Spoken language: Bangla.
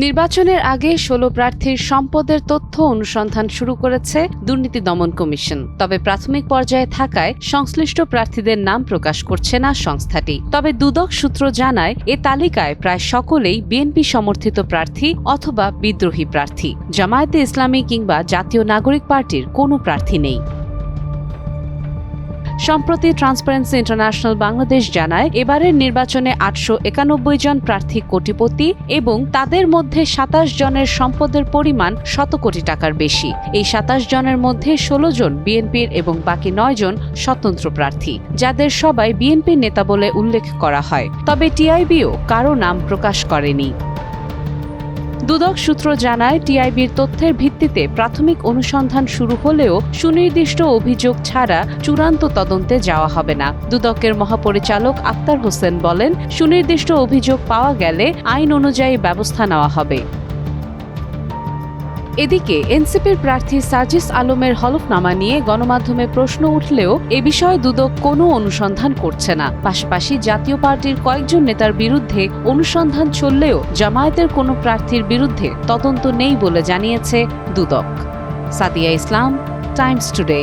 নির্বাচনের আগে ১৬ প্রার্থীর সম্পদের তথ্য অনুসন্ধান শুরু করেছে দুর্নীতি দমন কমিশন। তবে প্রাথমিক পর্যায়ে থাকায় সংশ্লিষ্ট প্রার্থীদের নাম প্রকাশ করছে না সংস্থাটি। তবে দুদক সূত্র জানায়, এ তালিকায় প্রায় সকলেই বিএনপি সমর্থিত প্রার্থী অথবা বিদ্রোহী প্রার্থী। জামায়াতে ইসলামী কিংবা জাতীয় নাগরিক পার্টির কোনো প্রার্থী নেই। সম্প্রতি ট্রান্সপারেন্সি ইন্টারন্যাশনাল বাংলাদেশ জানায়, এবারের নির্বাচনে ৮৯১ জন প্রার্থী কোটিপতি এবং তাদের মধ্যে ২৭ জনের সম্পদের পরিমাণ ১০০ কোটি টাকার বেশি। এই ২৭ জনের মধ্যে ১৬ জন বিএনপির এবং বাকি ৯ জন স্বতন্ত্র প্রার্থী, যাদের সবাই বিএনপির নেতা বলে উল্লেখ করা হয়। তবে টিআইবিও কারো নাম প্রকাশ করেনি। দুদক সূত্র জানায়, টিআইবির তথ্যের ভিত্তিতে প্রাথমিক অনুসন্ধান শুরু হলেও সুনির্দিষ্ট অভিযোগ ছাড়া চূড়ান্ত তদন্তে যাওয়া হবে না। দুদকের মহাপরিচালক আক্তার হোসেন বলেন, সুনির্দিষ্ট অভিযোগ পাওয়া গেলে আইন অনুযায়ী ব্যবস্থা নেওয়া হবে। এদিকে এনসিপির প্রার্থী সার্জিস আলমের হলফনামা নিয়ে গণমাধ্যমে প্রশ্ন উঠলেও এ বিষয়ে দুদক কোনো অনুসন্ধান করছে না। পাশাপাশি জাতীয় পার্টির কয়েকজন নেতার বিরুদ্ধে অনুসন্ধান চললেও জামায়াতের কোনো প্রার্থীর বিরুদ্ধে তদন্ত নেই বলে জানিয়েছে দুদক। সাদিয়া ইসলাম, টাইমস টুডে।